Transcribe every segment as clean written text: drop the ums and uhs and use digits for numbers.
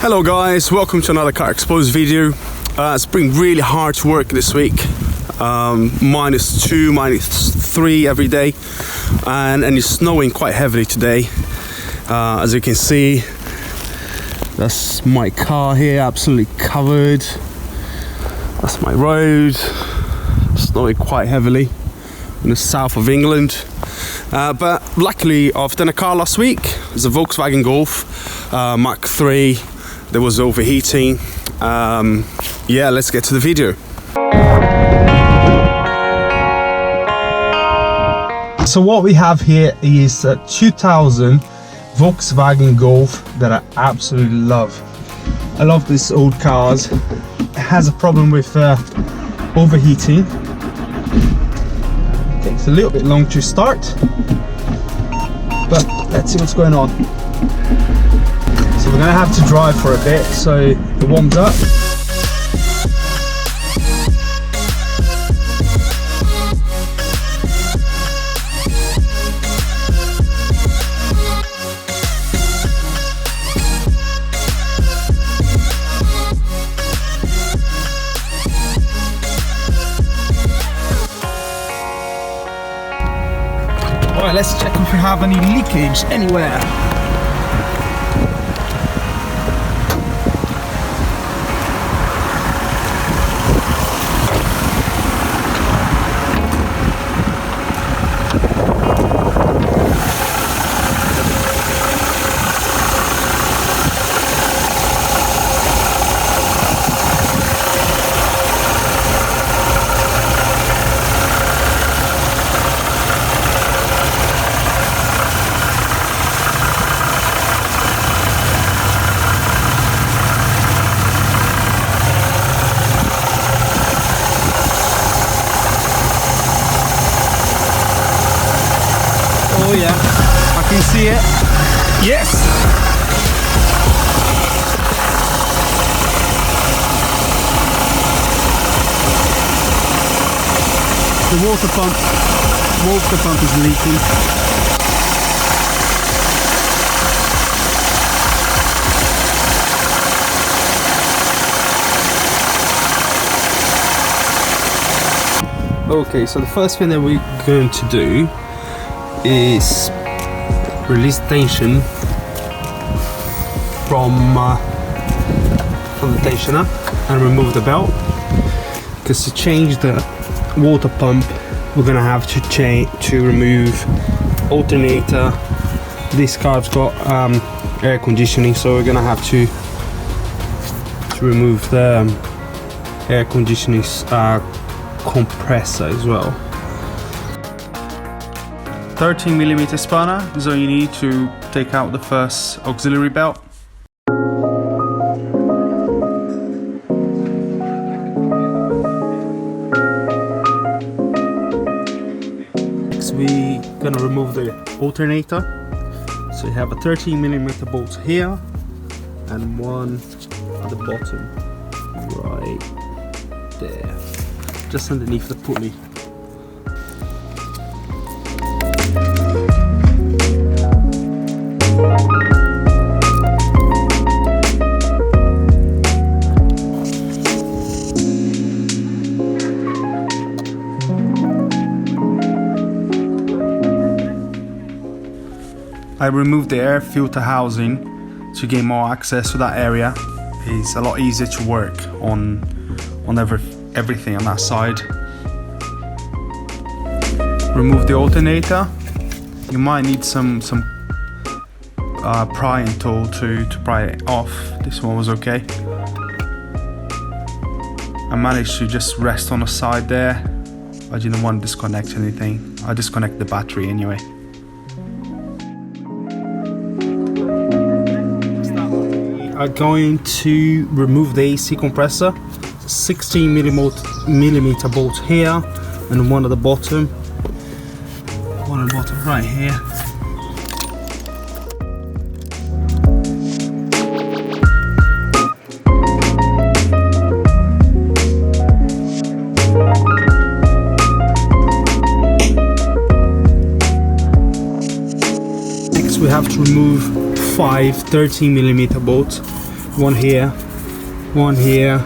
Hello guys, welcome to another Carsexposed video. It's been really hard to work this week. -2, -3 every day, and it's snowing quite heavily today. As you can see, that's my car here, absolutely covered. That's my road, snowing quite heavily in the south of England. But luckily, I've done a car last week. It's a Volkswagen Golf MK3. There was overheating. Yeah, let's get to the video. So what we have here is a 2000 Volkswagen Golf that I absolutely love. I love these old cars. It has a problem with overheating. It takes a little bit long to start, but let's see what's going on. So we're gonna have to drive for a bit so it warms up. Alright, let's check if we have any leakage anywhere. Oh yeah, I can see it. Yes! The water pump is leaking. Okay, so the first thing that we're going to do is release tension from the tensioner and remove the belt, because to change the water pump we're gonna have to remove alternator. This car's got air conditioning, so we're gonna have to remove the air conditioning compressor as well. 13mm spanner is all you need to take out the first auxiliary belt. Next we're gonna remove the alternator. So you have a 13mm bolt here and one at the bottom right there, just underneath the pulley. I removed the air filter housing to gain more access to that area. It's a lot easier to work on everything on that side. Remove the alternator. You might need some prying tool to pry it off. This one was okay. I managed to just rest on the side there. I didn't want to disconnect anything. I disconnect the battery anyway. I'm going to remove the AC compressor. 16mm bolt here and one at the bottom. One at the bottom right here. Next we have to remove 5 13mm bolts. one here, one here,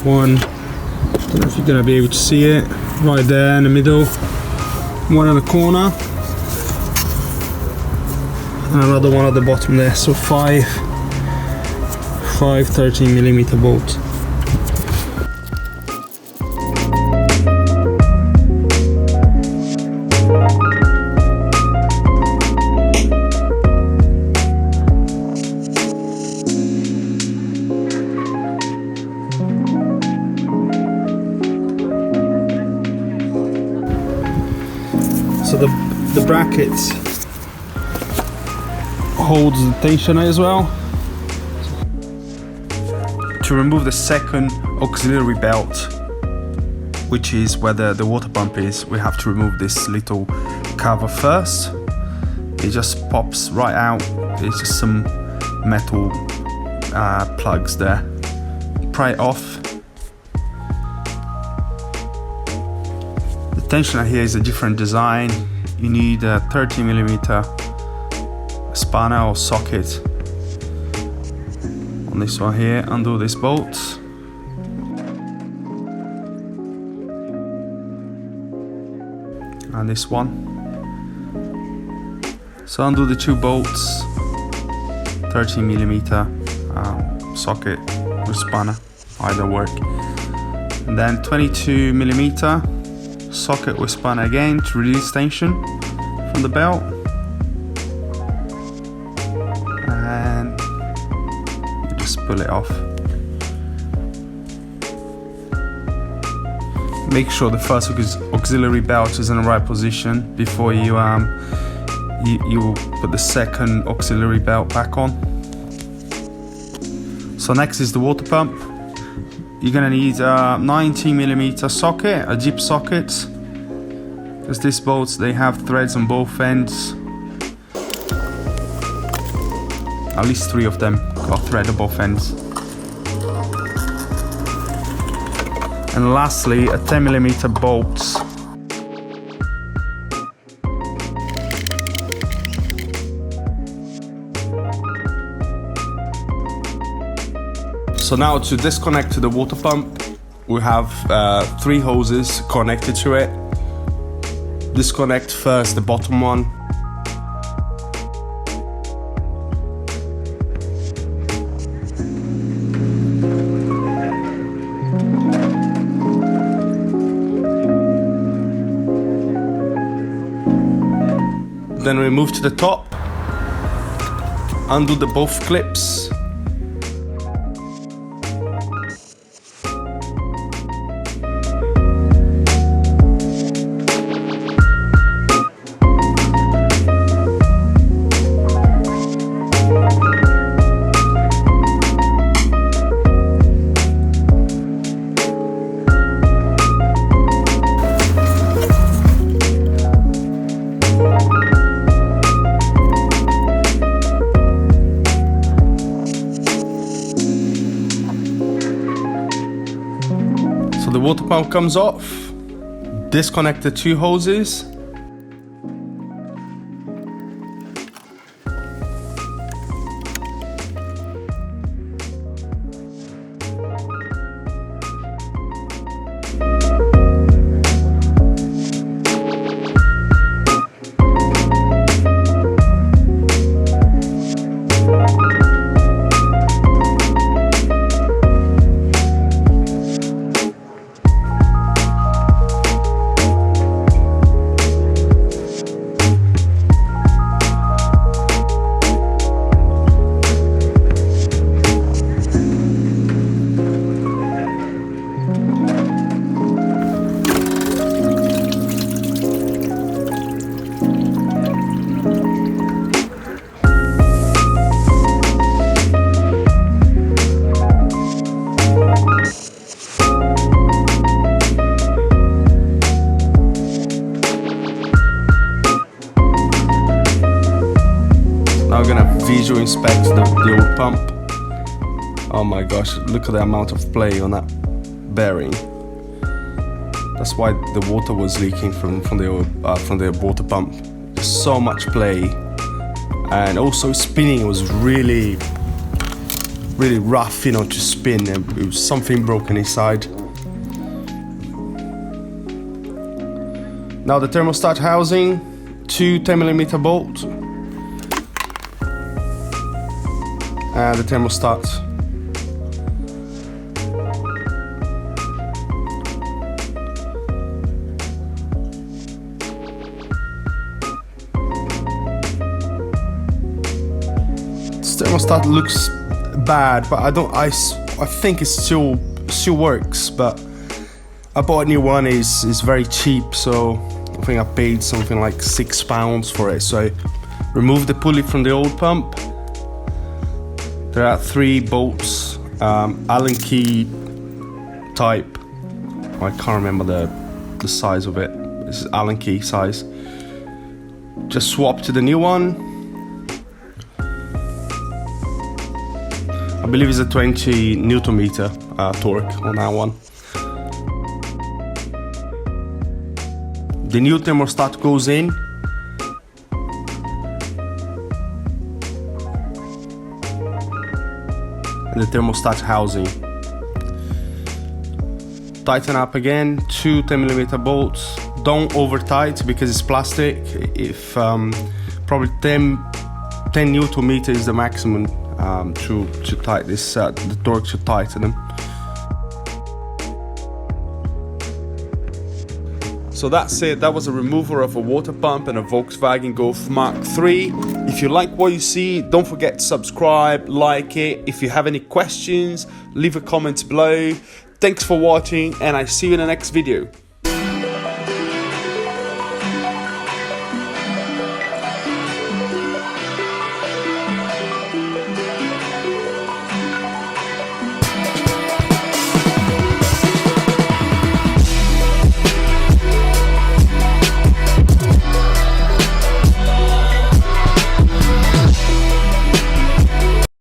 one, I don't know if you're gonna be able to see it, right there in the middle, one in the corner, and another one at the bottom there. So five 13mm bolts. So the brackets holds the tensioner as well. To remove the second auxiliary belt, which is where the water pump is, we have to remove this little cover first. It just pops right out. It's just some metal plugs there. Pry it off. The tensioner here is a different design. You need a 30mm spanner or socket on this one here. Undo this bolt. And this one. So undo the two bolts, 30mm socket or spanner, either work. And then 22mm socket with spanner again to release tension from the belt. And you just pull it off. Make sure the first auxiliary belt is in the right position before you put the second auxiliary belt back on. So next is the water pump. You're gonna need a 90mm socket, a deep socket, because these bolts, they have threads on both ends. At least 3 of them got thread on both ends. And lastly, a 10mm bolt. So now to disconnect to the water pump, we have 3 hoses connected to it. Disconnect first the bottom one. Then we move to the top, undo the both clips. So the water pump comes off, disconnect the 2 hoses. Now we're gonna visual inspect the old pump. Oh my gosh, look at the amount of play on that bearing. That's why the water was leaking from the water pump. There's so much play, and also spinning was really really rough, you know, to spin, and it was something broken inside. Now the thermostat housing, 2 10mm bolts, and the thermostat. This thermostat looks bad, but I think it still works, but I bought a new one. Is very cheap, so I think I paid something like £6 for it. So I removed the pulley from the old pump. There are 3 bolts, Allen key type. I can't remember the size of it. This is Allen key size. Just swap to the new one. I believe it's a 20 Newton meter torque on that one. The new thermostat goes in. And the thermostat housing. Tighten up again, 2 10mm bolts. Don't over tight because it's plastic. If probably 10 Newton meter is the maximum to tighten this. The torque should tighten them. So that's it. That was a removal of a water pump and a Volkswagen Golf Mark III. If you like what you see, don't forget to subscribe, like it. If you have any questions, leave a comment below. Thanks for watching, and I see you in the next video.